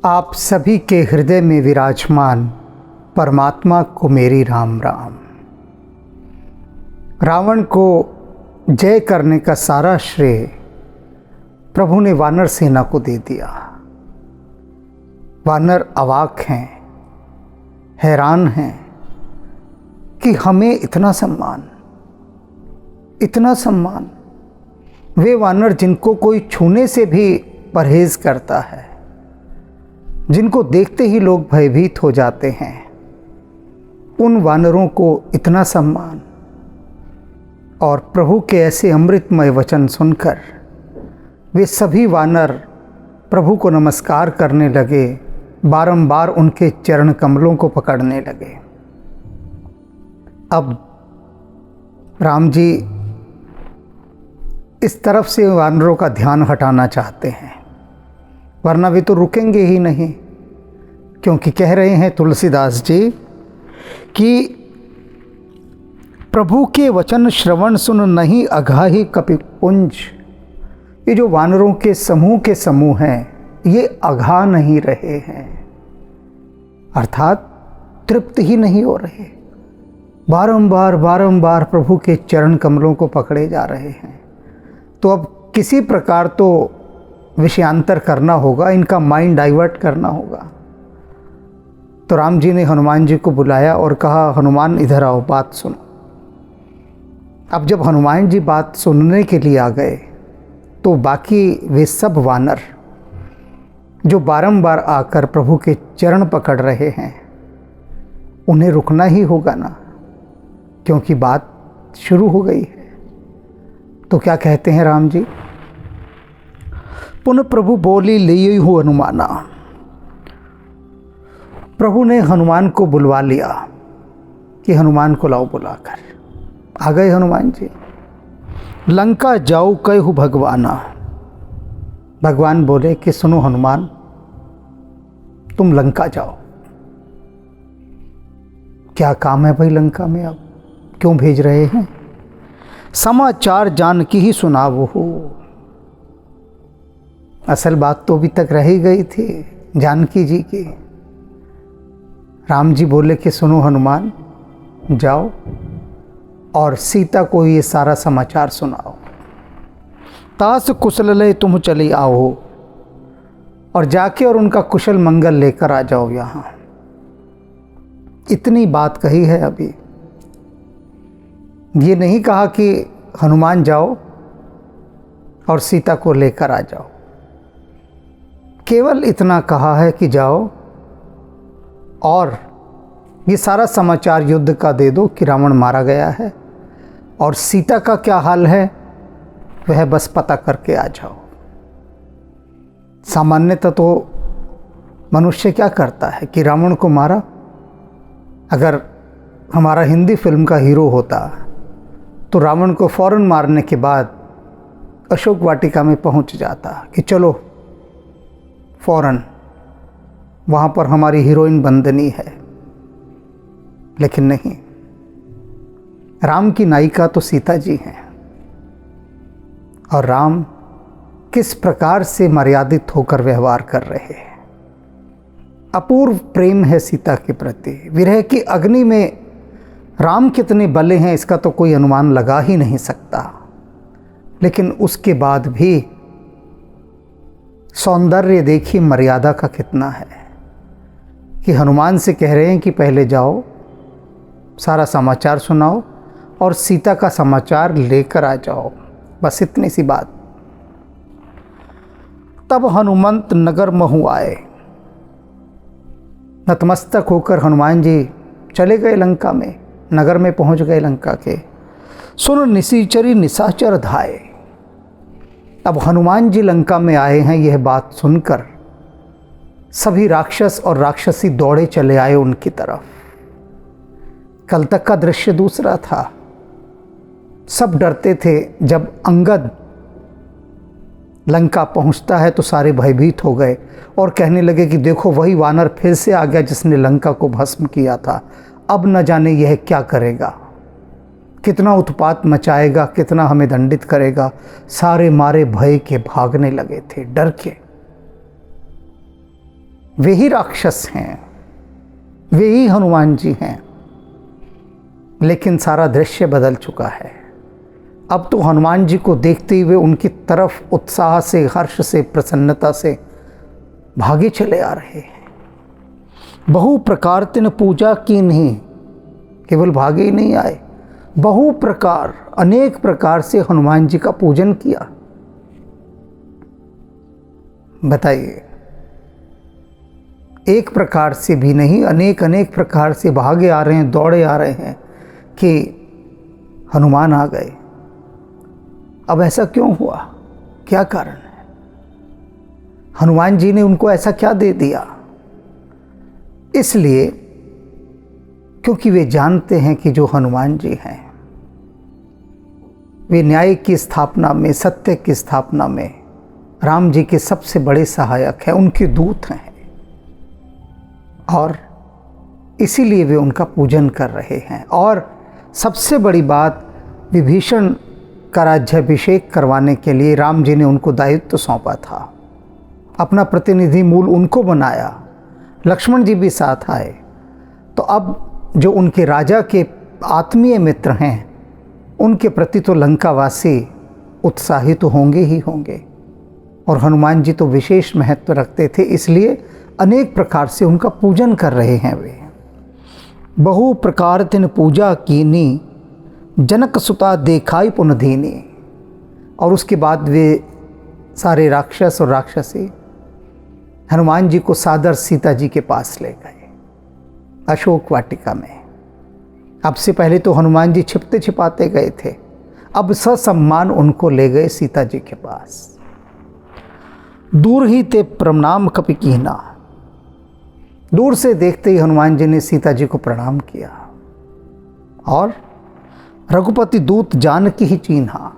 आप सभी के हृदय में विराजमान परमात्मा को मेरी राम राम। रावण को जय करने का सारा श्रेय प्रभु ने वानर सेना को दे दिया। वानर अवाक हैं, हैरान हैं कि हमें इतना सम्मान। वे वानर जिनको कोई छूने से भी परहेज करता है, जिनको देखते ही लोग भयभीत हो जाते हैं, उन वानरों को इतना सम्मान। और प्रभु के ऐसे अमृतमय वचन सुनकर वे सभी वानर प्रभु को नमस्कार करने लगे, बारंबार उनके चरण कमलों को पकड़ने लगे। अब राम जी इस तरफ से वानरों का ध्यान हटाना चाहते हैं, वरना वे तो रुकेंगे ही नहीं, क्योंकि कह रहे हैं तुलसीदास जी कि प्रभु के वचन श्रवण सुन नहीं अघाही कपिपुंज। ये जो वानरों के समूह हैं, ये अघा नहीं रहे हैं, अर्थात तृप्त ही नहीं हो रहे। बारंबार प्रभु के चरण कमलों को पकड़े जा रहे हैं। तो अब किसी प्रकार तो विषयांतर करना होगा, इनका माइंड डाइवर्ट करना होगा। तो राम जी ने हनुमान जी को बुलाया और कहा, हनुमान इधर आओ, बात सुनो। अब जब हनुमान जी बात सुनने के लिए आ गए तो बाकी वे सब वानर जो बारंबार आकर प्रभु के चरण पकड़ रहे हैं, उन्हें रुकना ही होगा ना, क्योंकि बात शुरू हो गई है। तो क्या कहते हैं राम जी, पुनः प्रभु बोली ले हो हनुमाना। प्रभु ने हनुमान को बुलवा लिया कि हनुमान को लाओ बुलाकर। आ गए हनुमान जी। लंका जाओ कहु भगवाना। भगवान बोले कि सुनो हनुमान, तुम लंका जाओ। क्या काम है भाई लंका में, अब क्यों भेज रहे हैं? समाचार जानकी ही सुनावो हो। असल बात तो अभी तक रह ही गई थी जानकी जी की। राम जी बोले कि सुनो हनुमान, जाओ और सीता को ये सारा समाचार सुनाओ। तास कुशल ले तुम चली आओ, और जाके और उनका कुशल मंगल लेकर आ जाओ यहाँ। इतनी बात कही है अभी। ये नहीं कहा कि हनुमान जाओ और सीता को लेकर आ जाओ, केवल इतना कहा है कि जाओ और ये सारा समाचार युद्ध का दे दो कि रावण मारा गया है, और सीता का क्या हाल है वह बस पता करके आ जाओ। सामान्यतः तो मनुष्य क्या करता है कि रावण को मारा। अगर हमारा हिंदी फिल्म का हीरो होता तो रावण को फौरन मारने के बाद अशोक वाटिका में पहुंच जाता कि चलो फौरन वहाँ पर हमारी हीरोइन बंदनी है। लेकिन नहीं, राम की नायिका तो सीता जी हैं, और राम किस प्रकार से मर्यादित होकर व्यवहार कर रहे हैं। अपूर्व प्रेम है सीता के प्रति। विरह की अग्नि में राम कितने बले हैं इसका तो कोई अनुमान लगा ही नहीं सकता। लेकिन उसके बाद भी सौंदर्य देखिए मर्यादा का कितना है, कि हनुमान से कह रहे हैं कि पहले जाओ, सारा समाचार सुनाओ और सीता का समाचार लेकर आ जाओ। बस इतनी सी बात। तब हनुमंत नगर महु आए। नतमस्तक होकर हनुमान जी चले गए लंका में, नगर में पहुंच गए लंका के। सुन निशाचरी निशाचर धाये। अब हनुमान जी लंका में आए हैं, यह बात सुनकर सभी राक्षस और राक्षसी दौड़े चले आए उनकी तरफ। कल तक का दृश्य दूसरा था। सब डरते थे। जब अंगद लंका पहुंचता है तो सारे भयभीत हो गए और कहने लगे कि देखो वही वानर फिर से आ गया जिसने लंका को भस्म किया था। अब न जाने यह क्या करेगा, कितना उत्पात मचाएगा, कितना हमें दंडित करेगा। सारे मारे भय के भागने लगे थे, डर के। वे ही राक्षस हैं, वे ही हनुमान जी हैं। लेकिन सारा दृश्य बदल चुका है। अब तो हनुमान जी को देखते हुए उनकी तरफ उत्साह से, हर्ष से, प्रसन्नता से भागे चले आ रहे हैं। बहु प्रकार तिन पूजा की नहीं, केवल भागे ही नहीं आए, बहु प्रकार, अनेक प्रकार से हनुमान जी का पूजन किया। बताइए, एक प्रकार से भी नहीं, अनेक अनेक प्रकार से भागे आ रहे हैं, दौड़े आ रहे हैं कि हनुमान आ गए। अब ऐसा क्यों हुआ? क्या कारण है? हनुमान जी ने उनको ऐसा क्या दे दिया? इसलिए क्योंकि वे जानते हैं कि जो हनुमान जी हैं वे न्याय की स्थापना में, सत्य की स्थापना में राम जी के सबसे बड़े सहायक हैं, उनके दूत हैं। और इसीलिए वे उनका पूजन कर रहे हैं। और सबसे बड़ी बात, विभीषण का राज्याभिषेक करवाने के लिए राम जी ने उनको दायित्व सौंपा था। अपना प्रतिनिधि मूल उनको बनाया, लक्ष्मण जी भी साथ आए। तो अब जो उनके राजा के आत्मीय मित्र हैं, उनके प्रति तो लंकावासी उत्साहित तो होंगे ही होंगे। और हनुमान जी तो विशेष महत्व रखते थे, इसलिए अनेक प्रकार से उनका पूजन कर रहे हैं वे। बहु प्रकार तिन पूजा कीनी, जनक सुता देखाई पुनधीनी। और उसके बाद वे सारे राक्षस और राक्षसी हनुमान जी को सादर सीता जी के पास ले गए अशोक वाटिका में। अब से पहले तो हनुमान जी छिपते छिपाते गए थे, अब ससम्मान उनको ले गए सीता जी के पास। दूर ही ते प्रणाम कपि कीना, दूर से देखते ही हनुमान जी ने सीता जी को प्रणाम किया। और रघुपति दूत जानकी ही चीन्हा,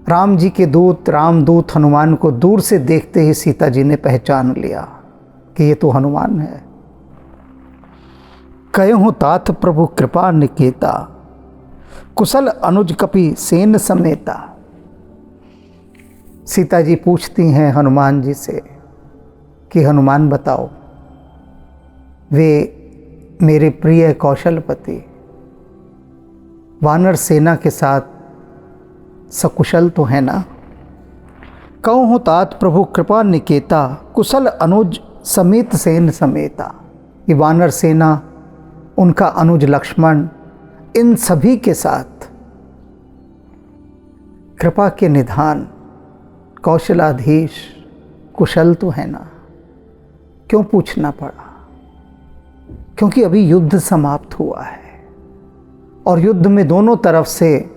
राम जी के दूत, रामदूत हनुमान को दूर से देखते ही सीता जी ने पहचान लिया कि ये तो हनुमान है। कहूँ तात प्रभु कृपा निकेता, कुशल अनुज कपि सेन समेता। सीता जी पूछती हैं हनुमान जी से कि हनुमान बताओ, वे मेरे प्रिय कौशलपति वानर सेना के साथ सकुशल तो है ना? कहूँ तात प्रभु कृपा निकेता, कुशल अनुज समेत सेन समेता। ये वानर सेना, उनका अनुज लक्ष्मण, इन सभी के साथ कृपा के निधान, कौशलाधीश, कुशल तो है ना? क्यों पूछना पड़ा? क्योंकि अभी युद्ध समाप्त हुआ है और युद्ध में दोनों तरफ से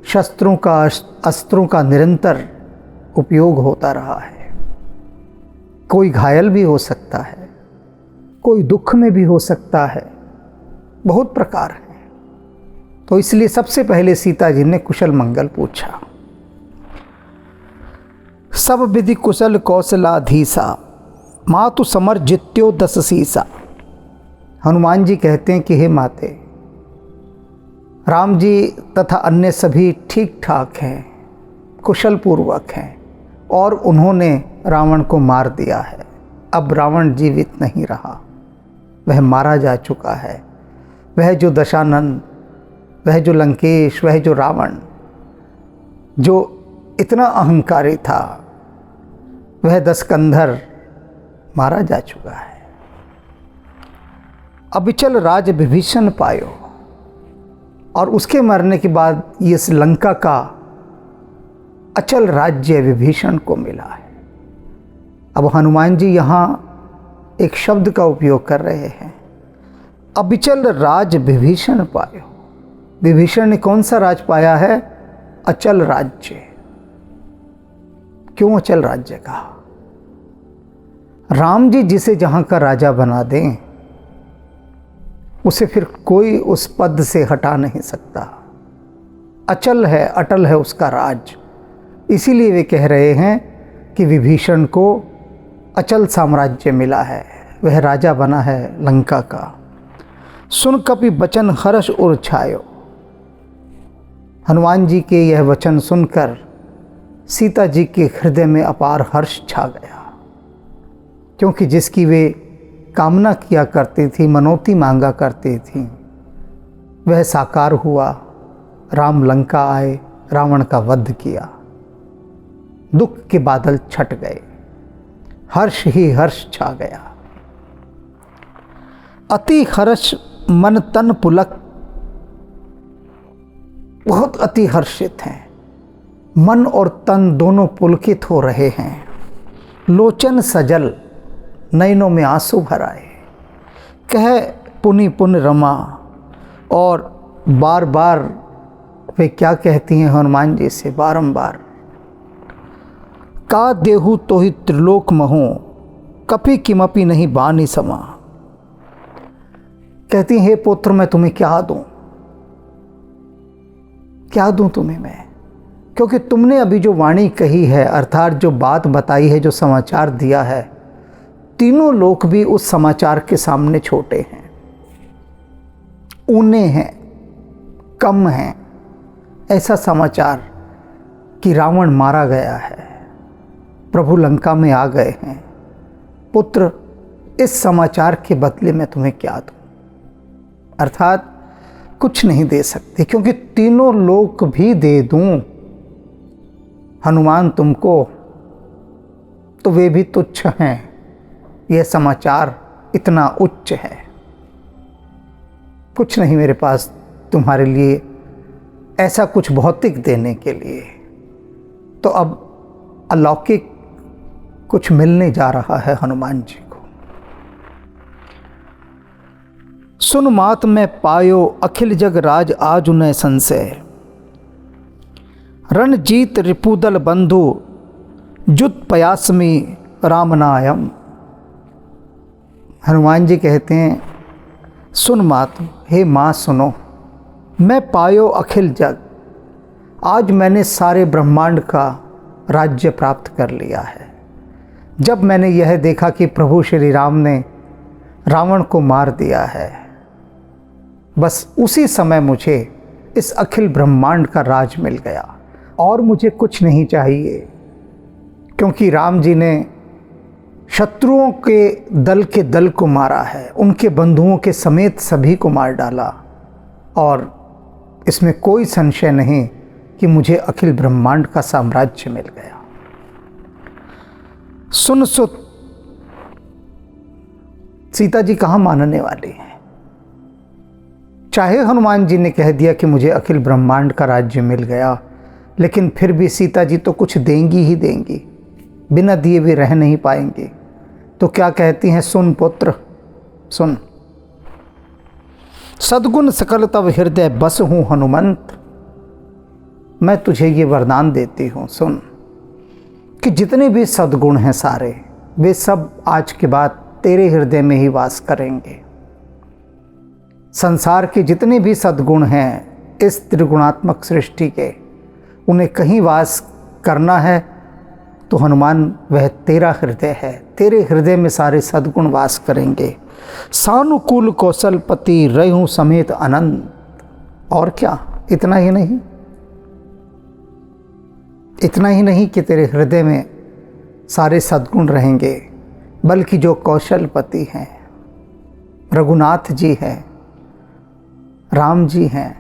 शस्त्रों का, अस्त्रों का निरंतर उपयोग होता रहा है। कोई घायल भी हो सकता है, कोई दुख में भी हो सकता है, बहुत प्रकार हैं। तो इसलिए सबसे पहले सीता जी ने कुशल मंगल पूछा। सब विधि कुशल कौशलाधीसा, मातु समर जित्यो दस सीसा। हनुमान जी कहते हैं कि हे माते, राम जी तथा अन्य सभी ठीक ठाक हैं, कुशल पूर्वक हैं और उन्होंने रावण को मार दिया है। अब रावण जीवित नहीं रहा, वह मारा जा चुका है। वह जो दशानन, वह जो लंकेश, वह जो रावण, जो इतना अहंकारी था, वह दशकंधर मारा जा चुका है। अबिचल राज विभीषण पायो, और उसके मरने के बाद इस लंका का अचल राज्य विभीषण को मिला है। अब हनुमान जी यहाँ एक शब्द का उपयोग कर रहे हैं, अबिचल राज विभीषण पायो। विभीषण ने कौन सा राज पाया है? अचल राज्य। क्यों अचल राज्य कहा? राम जी जिसे जहाँ का राजा बना दें, उसे फिर कोई उस पद से हटा नहीं सकता। अचल है, अटल है उसका राज। इसीलिए वे कह रहे हैं कि विभीषण को अचल साम्राज्य मिला है, वह राजा बना है लंका का। सुन कपि बचन हर्ष उर छायो। हनुमान जी के यह वचन सुनकर सीता जी के हृदय में अपार हर्ष छा गया। क्योंकि जिसकी वे कामना किया करती थी, मनौती मांगा करती थी, वह साकार हुआ। राम लंका आए, रावण का वध किया, दुख के बादल छट गए, हर्ष ही हर्ष छा गया। अति हर्ष मन तन पुलक, बहुत अति हर्षित हैं, मन और तन दोनों पुलकित हो रहे हैं। लोचन सजल, नयनों में आंसू भर आए, कह पुनि पुन रमा। और बार बार वे क्या कहती हैं हनुमान जी से बारंबार, का देहु तो ही त्रिलोक महु, कपि किमपि नहीं बानी समा। कहती हे पुत्र, मैं तुम्हें क्या दूं, क्या दूं तुम्हें मैं, क्योंकि तुमने अभी जो वाणी कही है, अर्थात जो बात बताई है, जो समाचार दिया है, तीनों लोक भी उस समाचार के सामने छोटे हैं, ऊने हैं, कम हैं। ऐसा समाचार कि रावण मारा गया है, प्रभु लंका में आ गए हैं। पुत्र, इस समाचार के बदले में तुम्हें क्या दूं? अर्थात कुछ नहीं दे सकते, क्योंकि तीनों लोक भी दे दूं हनुमान तुमको तो वे भी तुच्छ हैं। यह समाचार इतना उच्च है, कुछ नहीं मेरे पास तुम्हारे लिए ऐसा कुछ भौतिक देने के लिए। तो अब अलौकिक कुछ मिलने जा रहा है हनुमान जी को। सुन मात में पायो अखिल जग राज आज उन्हें संशय, रणजीत रिपुदल बंधु जुत पयासमी रामनायम। हनुमान जी कहते हैं, सुन मात, हे माँ सुनो, मैं पायो अखिल जग, आज मैंने सारे ब्रह्मांड का राज्य प्राप्त कर लिया है। जब मैंने यह देखा कि प्रभु श्री राम ने रावण को मार दिया है, बस उसी समय मुझे इस अखिल ब्रह्मांड का राज मिल गया और मुझे कुछ नहीं चाहिए, क्योंकि राम जी ने शत्रुओं के दल को मारा है, उनके बंधुओं के समेत सभी को मार डाला। और इसमें कोई संशय नहीं कि मुझे अखिल ब्रह्मांड का साम्राज्य मिल गया। सुन सुत, सीता जी कहाँ मानने वाली हैं? चाहे हनुमान जी ने कह दिया कि मुझे अखिल ब्रह्मांड का राज्य मिल गया, लेकिन फिर भी सीता जी तो कुछ देंगी ही देंगी, बिना दिए वे रह नहीं पाएंगे। तो क्या कहती हैं, सुन पुत्र सुन, सद्गुण सकल तव हृदय बस हूँ हनुमंत। मैं तुझे ये वरदान देती हूँ, सुन, कि जितने भी सद्गुण हैं सारे, वे सब आज के बाद तेरे हृदय में ही वास करेंगे। संसार के जितने भी सद्गुण हैं इस त्रिगुणात्मक सृष्टि के, उन्हें कहीं वास करना है तो हनुमान वह तेरा हृदय है, तेरे हृदय में सारे सद्गुण वास करेंगे। सानुकूल कौशलपति रहूं समेत अनंत। और क्या, इतना ही नहीं, इतना ही नहीं कि तेरे हृदय में सारे सद्गुण रहेंगे, बल्कि जो कौशलपति हैं, रघुनाथ जी हैं, राम जी हैं,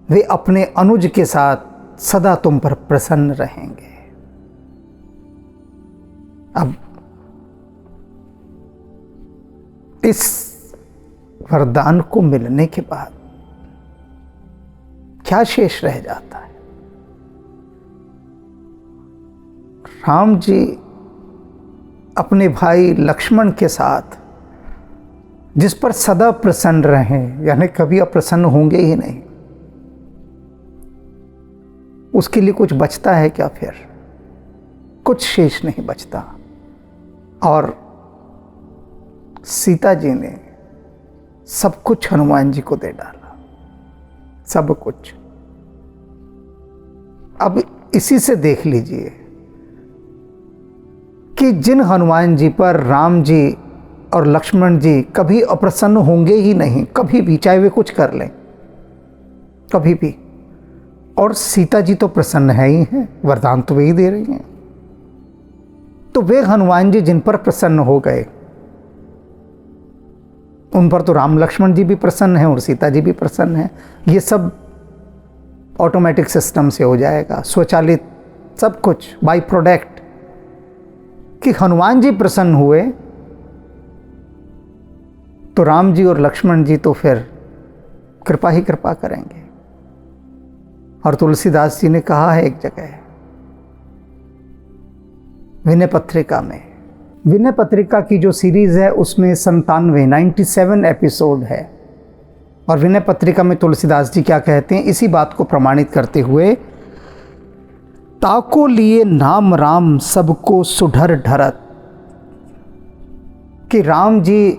वे अपने अनुज के साथ सदा तुम पर प्रसन्न रहेंगे। अब इस वरदान को मिलने के बाद क्या शेष रह जाता है? राम जी अपने भाई लक्ष्मण के साथ, जिस पर सदा प्रसन्न रहें, यानी कभी अप्रसन्न होंगे ही नहीं, उसके लिए कुछ बचता है क्या? फिर कुछ शेष नहीं बचता। और सीता जी ने सब कुछ हनुमान जी को दे डाला, सब कुछ। अब इसी से देख लीजिए कि जिन हनुमान जी पर राम जी और लक्ष्मण जी कभी अप्रसन्न होंगे ही नहीं, कभी भी, चाहे वे कुछ कर लें, कभी भी। और सीता जी तो प्रसन्न है ही हैं, वरदान तो वे ही दे रही हैं। तो वे हनुमान जी जिन पर प्रसन्न हो गए, उन पर तो राम लक्ष्मण जी भी प्रसन्न हैं और सीता जी भी प्रसन्न हैं। ये सब ऑटोमेटिक सिस्टम से हो जाएगा, स्वचालित, सब कुछ बाय प्रोडक्ट। कि हनुमान जी प्रसन्न हुए तो राम जी और लक्ष्मण जी तो फिर कृपा ही कृपा करेंगे। और तुलसीदास जी ने कहा है एक जगह विनय पत्रिका में, विनय पत्रिका की जो सीरीज है उसमें 97 एपिसोड है। और विनय पत्रिका में तुलसीदास जी क्या कहते हैं, इसी बात को प्रमाणित करते हुए, ताको लिए नाम राम सबको सुधर ढरत, कि राम जी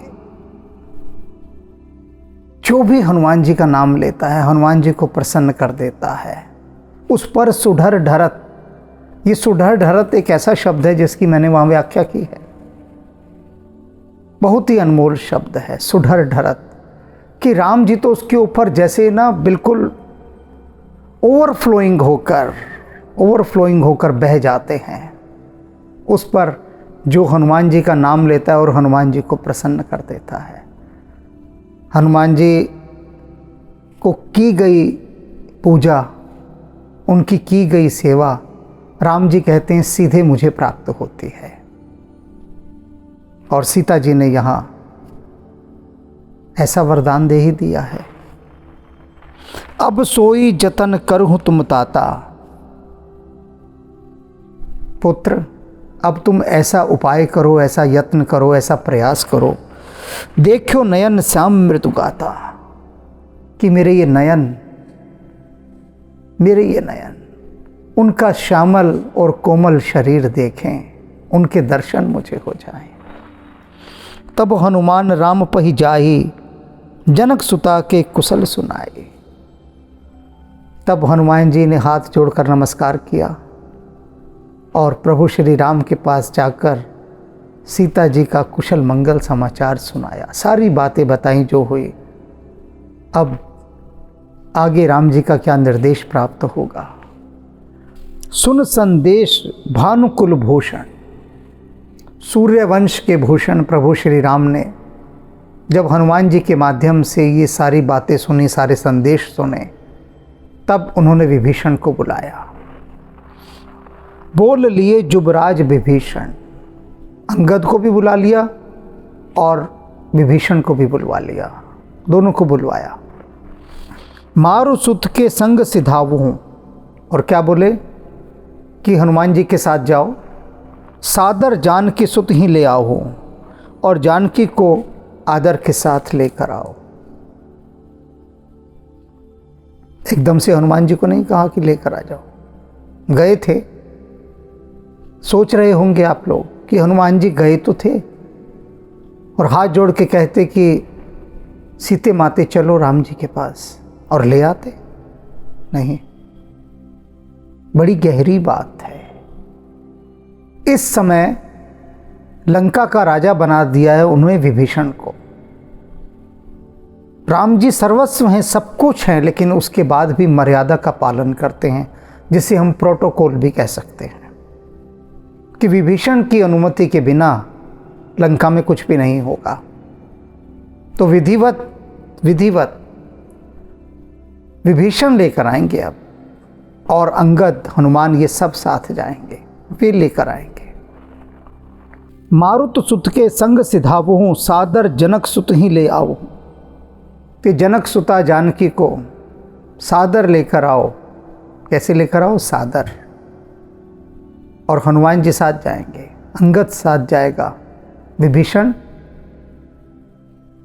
जो भी हनुमान जी का नाम लेता है हनुमान जी को प्रसन्न कर देता है। उस पर सुधर ढरत, ये सुधर ढरत एक ऐसा शब्द है जिसकी मैंने वहां व्याख्या की है, बहुत ही अनमोल शब्द है सुधर ढरत। कि राम जी तो उसके ऊपर जैसे ना बिल्कुल ओवरफ्लोइंग होकर बह जाते हैं। उस पर जो हनुमान जी का नाम लेता है और हनुमान जी को प्रसन्न कर देता है। हनुमान जी को की गई पूजा, उनकी की गई सेवा, राम जी कहते हैं सीधे मुझे प्राप्त होती है। और सीता जी ने यहाँ ऐसा वरदान दे ही दिया है, अब सोई जतन करहूं तुम ताता, पुत्र अब तुम ऐसा उपाय करो, ऐसा यत्न करो, ऐसा प्रयास करो, देखो नयन श्याम मृत्यु गाता, कि मेरे ये नयन उनका श्यामल और कोमल शरीर देखें, उनके दर्शन मुझे हो जाएं। तब हनुमान राम पहि जाहि, जनक सुता के कुशल सुनाए। तब हनुमान जी ने हाथ जोड़कर नमस्कार किया और प्रभु श्री राम के पास जाकर सीता जी का कुशल मंगल समाचार सुनाया, सारी बातें बताई जो हुई। अब आगे राम जी का क्या निर्देश प्राप्त होगा। सुन संदेश भानुकुल भूषण, सूर्यवंश के भूषण प्रभु श्री राम ने जब हनुमान जी के माध्यम से ये सारी बातें सुनी, सारे संदेश सुने, तब उन्होंने विभीषण को बुलाया। बोल लिए जुबराज विभीषण, अंगद को भी बुला लिया और विभीषण को भी बुलवा लिया, दोनों को बुलवाया। मारु सुत के संग सिधावू हूँ, और क्या बोले कि हनुमान जी के साथ जाओ, सादर जानकी सुत ही ले आओ, और जानकी को आदर के साथ लेकर आओ। एकदम से हनुमान जी को नहीं कहा कि लेकर आ जाओ, गए थे। सोच रहे होंगे आप लोग कि हनुमान जी गए तो थे और हाथ जोड़ के कहते कि सीते माते चलो राम जी के पास, और ले आते। नहीं, बड़ी गहरी बात है। इस समय लंका का राजा बना दिया है उन्होंने विभीषण को। राम जी सर्वस्व हैं, सब कुछ हैं, लेकिन उसके बाद भी मर्यादा का पालन करते हैं, जिसे हम प्रोटोकॉल भी कह सकते हैं, कि विभीषण की अनुमति के बिना लंका में कुछ भी नहीं होगा। तो विधिवत विभीषण लेकर आएंगे अब, और अंगद, हनुमान, ये सब साथ जाएंगे, वे लेकर आएंगे। मारुत सुत के संग सिधावहूँ, सादर जनक सुत ही ले आओ। कि जनक सुता जानकी को सादर लेकर आओ। कैसे लेकर आओ? सादर। और हनुमान जी साथ जाएंगे, अंगद साथ जाएगा। विभीषण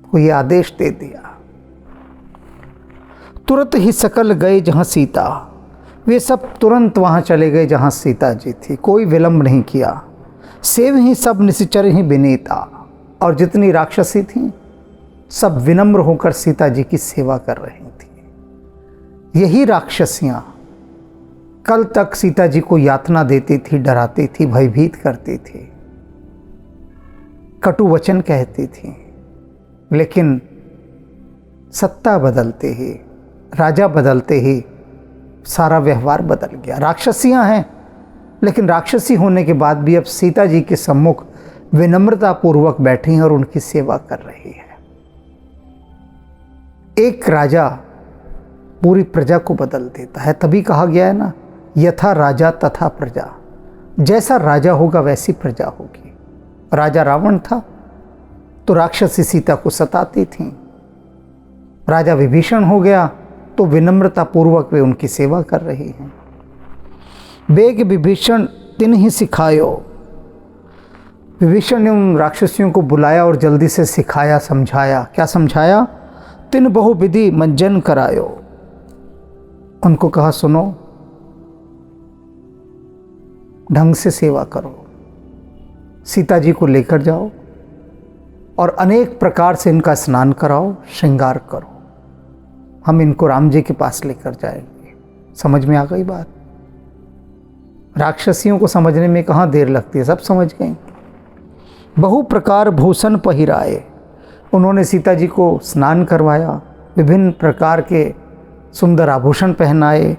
को ये आदेश दे दिया। तुरंत ही सकल गए जहाँ सीता, वे सब तुरंत वहाँ चले गए जहाँ सीता जी थी, कोई विलंब नहीं किया। सेव ही सब निश्चर ही विनीता, और जितनी राक्षसी थीं सब विनम्र होकर सीता जी की सेवा कर रही थी। यही राक्षसियाँ कल तक सीता जी को यातना देती थी, डराती थी, भयभीत करती थी, कटु वचन कहती थी, लेकिन सत्ता बदलते ही, राजा बदलते ही सारा व्यवहार बदल गया। राक्षसियाँ हैं, लेकिन राक्षसी होने के बाद भी अब सीता जी के सम्मुख विनम्रता पूर्वक बैठी हैं और उनकी सेवा कर रही है। एक राजा पूरी प्रजा को बदल देता है। तभी कहा गया है ना, यथा राजा तथा प्रजा। जैसा राजा होगा वैसी प्रजा होगी। राजा रावण था तो राक्षसी सीता को सताती थी। राजा विभीषण हो गया तो विनम्रता पूर्वक वे उनकी सेवा कर रही हैं। बेग विभीषण तिन ही सिखायो। विभीषण ने उन राक्षसियों को बुलाया और जल्दी से सिखाया, समझाया। क्या समझाया? तिन बहु विधि मंजन करायो। उनको कहा, सुनो, ढंग से सेवा करो, सीता जी को लेकर जाओ और अनेक प्रकार से इनका स्नान कराओ, श्रृंगार करो, हम इनको राम जी के पास लेकर जाएंगे। समझ में आ गई बात? राक्षसियों को समझने में कहाँ देर लगती है, सब समझ गई। बहु प्रकार भूषण पहिराए। उन्होंने सीता जी को स्नान करवाया, विभिन्न प्रकार के सुंदर आभूषण पहनाए,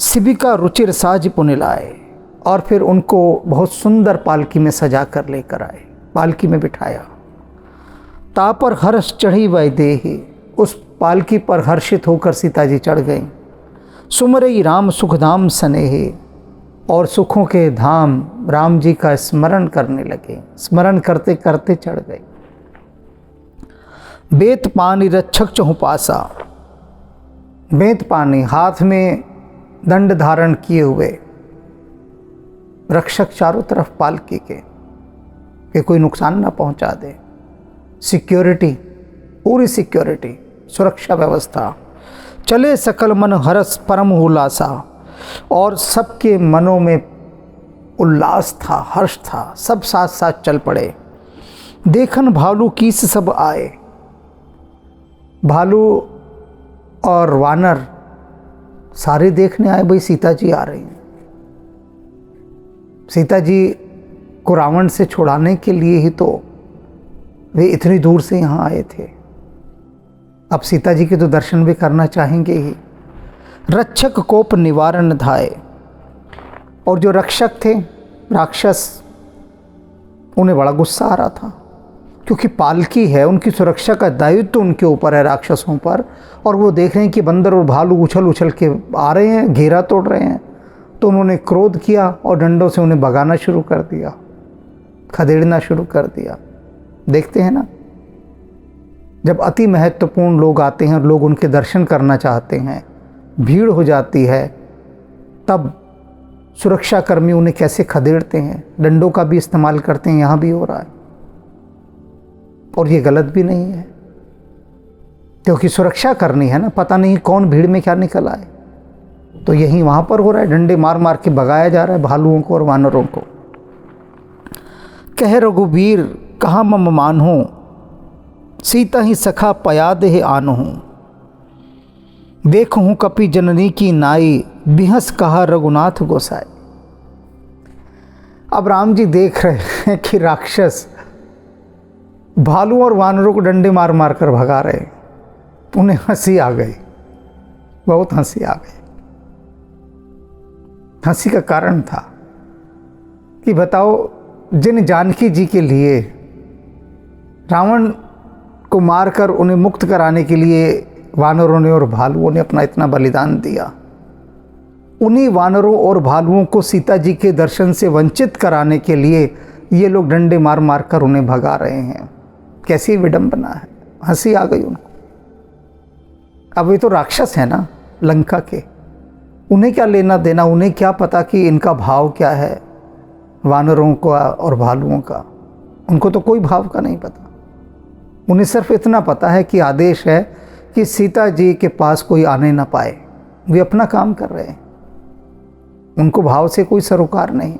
शिबिका रुचिर साज पुनिलाए, और फिर उनको बहुत सुंदर पालकी में सजा कर लेकर आए, पालकी में बिठाया। तापर हर्ष चढ़ी वैदेही। उस पालकी पर हर्षित होकर सीता जी चढ़ गई। सुमरई राम सुखधाम स्नेहे। और सुखों के धाम राम जी का स्मरण करने लगे। स्मरण करते करते चढ़ गए। बेत पानी रक्षक चहुपासा। बेत पानी, हाथ में दंड धारण किए हुए रक्षक चारों तरफ पालकी के, कि कोई नुकसान ना पहुंचा दे। सिक्योरिटी, पूरी सिक्योरिटी, सुरक्षा व्यवस्था। चले सकल मन हरस परम उल्लासा। और सबके मनों में उल्लास था, हर्ष था, सब साथ साथ चल पड़े। देखन भालू कीस सब आए। भालू और वानर सारे देखने आए, भाई सीता जी आ रही हैं। सीता जी को रावण से छुड़ाने के लिए ही तो वे इतनी दूर से यहाँ आए थे। अब सीता जी के तो दर्शन भी करना चाहेंगे ही। रक्षक कोप निवारण धाये। और जो रक्षक थे, राक्षस, उन्हें बड़ा गुस्सा आ रहा था, क्योंकि पालकी है, उनकी सुरक्षा का दायित्व तो उनके ऊपर है, राक्षसों पर। और वो देख रहे हैं कि बंदर और भालू उछल उछल के आ रहे हैं, घेरा तोड़ रहे हैं। तो उन्होंने क्रोध किया और डंडों से उन्हें भगाना शुरू कर दिया, खदेड़ना शुरू कर दिया। देखते हैं ना, जब अति महत्वपूर्ण लोग आते हैं और लोग उनके दर्शन करना चाहते हैं, भीड़ हो जाती है, तब सुरक्षाकर्मी उन्हें कैसे खदेड़ते हैं, डंडों का भी इस्तेमाल करते हैं। यहाँ भी हो रहा है और ये गलत भी नहीं है, क्योंकि सुरक्षा करनी है ना, पता नहीं कौन भीड़ में क्या निकल आए। तो यही वहाँ पर हो रहा है, डंडे मार मार के भगाया जा रहा है भालुओं को और वानरों को। कह रघुबीर कहाँ मम मानहूँ, सीता ही सखा पयाद है आनहूँ। देखूँ कपि जननी की नाई, बिहस कहा रघुनाथ गोसाई। अब राम जी देख रहे हैं कि राक्षस भालू और वानरों को डंडे मार मार कर भगा रहे। उन्हें हंसी आ गई, बहुत हंसी आ गई। हंसी का कारण था कि बताओ, जिन जानकी जी के लिए रावण को मारकर उन्हें मुक्त कराने के लिए वानरों ने और भालुओं ने अपना इतना बलिदान दिया, उन्हीं वानरों और भालुओं को सीता जी के दर्शन से वंचित कराने के लिए ये लोग डंडे मार मार कर उन्हें भगा रहे हैं। कैसी विडंबना है, हंसी आ गई उनको। अब ये तो राक्षस है ना लंका के, उन्हें क्या लेना देना, उन्हें क्या पता कि इनका भाव क्या है, वानरों का और भालुओं का। उनको तो कोई भाव का नहीं पता। उन्हें सिर्फ इतना पता है कि आदेश है कि सीता जी के पास कोई आने ना पाए। वे अपना काम कर रहे हैं, उनको भाव से कोई सरोकार नहीं।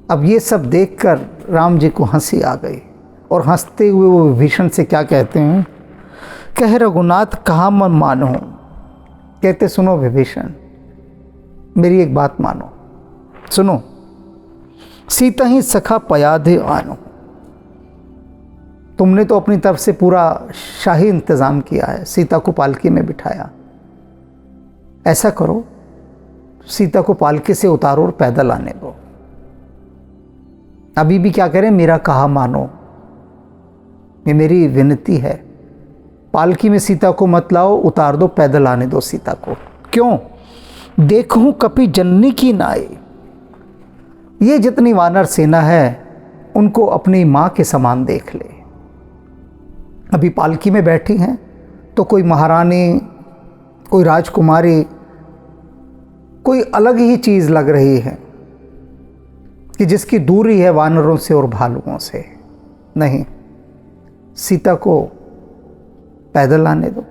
अब ये सब देखकर राम जी को हंसी आ गई और हंसते हुए वो विभीषण से क्या कहते हैं, कह रघुनाथ कहाँ मन मानो। कहते, सुनो विभीषण, मेरी एक बात मानो, सुनो, सीता ही सखा पयाधे आनो। तुमने तो अपनी तरफ से पूरा शाही इंतज़ाम किया है, सीता को पालकी में बिठाया। ऐसा करो, सीता को पालकी से उतारो और पैदल आने दो। अभी भी क्या करें, मेरा कहा मानो, ये मेरी विनती है। पालकी में सीता को मत लाओ, उतार दो, पैदल आने दो सीता को। क्यों? देखूं कपि जननी की नाई। ये जितनी वानर सेना है उनको अपनी माँ के समान देख ले। अभी पालकी में बैठी हैं तो कोई महारानी, कोई राजकुमारी, कोई अलग ही चीज़ लग रही है कि जिसकी दूरी है वानरों से और भालुओं से। नहीं, सीता को पैदल आने दो,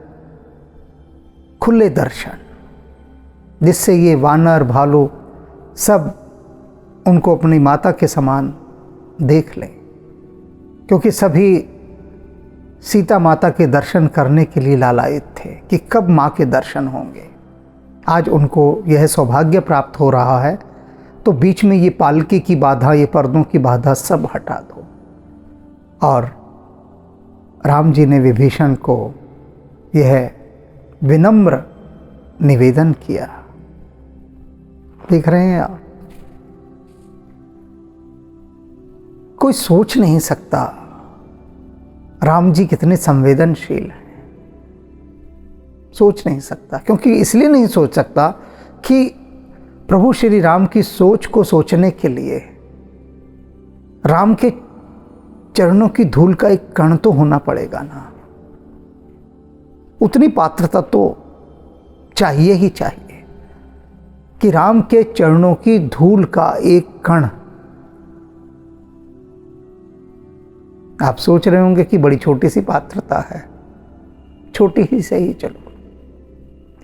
खुले दर्शन, जिससे ये वानर भालू सब उनको अपनी माता के समान देख लें, क्योंकि सभी सीता माता के दर्शन करने के लिए लालायित थे कि कब माँ के दर्शन होंगे। आज उनको यह सौभाग्य प्राप्त हो रहा है, तो बीच में ये पालकी की बाधा, ये पर्दों की बाधा सब हटा दो। और राम जी ने विभीषण को यह विनम्र निवेदन किया। देख रहे हैं आप, कोई सोच नहीं सकता राम जी कितने संवेदनशील हैं। सोच नहीं सकता, क्योंकि इसलिए नहीं सोच सकता कि प्रभु श्री राम की सोच को सोचने के लिए राम के चरणों की धूल का एक कण तो होना पड़ेगा ना। उतनी पात्रता तो चाहिए ही चाहिए कि राम के चरणों की धूल का एक कण। आप सोच रहे होंगे कि बड़ी छोटी सी पात्रता है, छोटी ही सही, चलो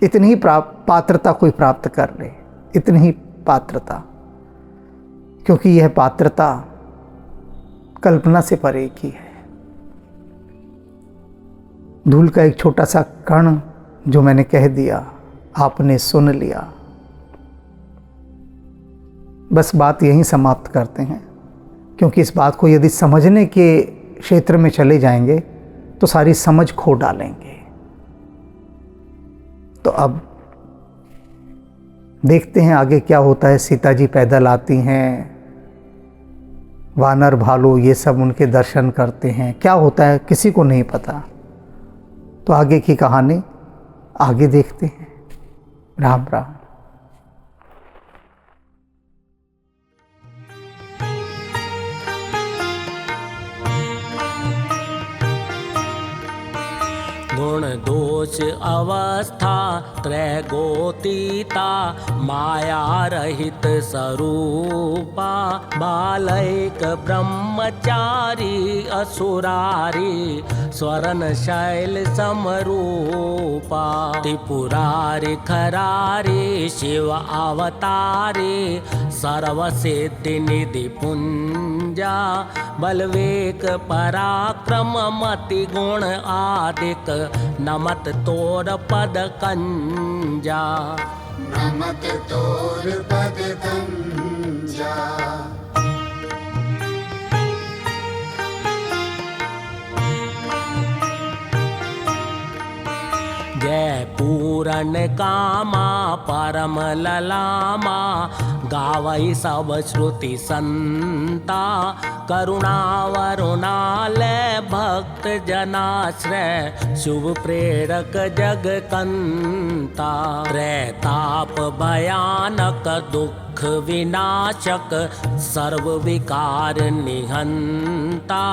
इतनी ही पात्रता कोई प्राप्त कर ले, इतनी ही पात्रता, क्योंकि यह पात्रता कल्पना से परे की है। धूल का एक छोटा सा कण जो मैंने कह दिया, आपने सुन लिया। बस बात यहीं समाप्त करते हैं, क्योंकि इस बात को यदि समझने के क्षेत्र में चले जाएंगे तो सारी समझ खो डालेंगे। तो अब देखते हैं आगे क्या होता है। सीता जी पैदल आती हैं, वानर भालू ये सब उनके दर्शन करते हैं। क्या होता है किसी को नहीं पता। तो आगे की कहानी आगे देखते हैं। राम राम। गुण दोष अवस्था त्रैगोतीता, माया रहित स्वरूपा, बालैक ब्रह्मचारी असुरारी, स्वरण शैल समरूपा, त्रिपुरारी खरारी शिव अवतारी, सर्वसिद्धि निधि पुंजा, बलवेक पराक्रम मति गुण आदिक, नमत तोर पद कंजा, नमत तोर पद कंजा। जय पूरन कामा परम ललामा, गावई सब श्रुति संता, करुणा वरुणालय भक्त जनाश्रय, शुभ प्रेरक जग कंता, त्रैताप भयानक दुख विनाशक, सर्व विकार निहंता,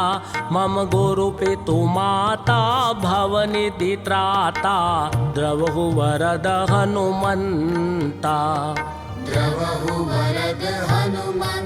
मम गुरु पितु माता भवनिधि त्राता, द्रवहु वरद हनुमंता, द्रवहु वरद हनुमंता।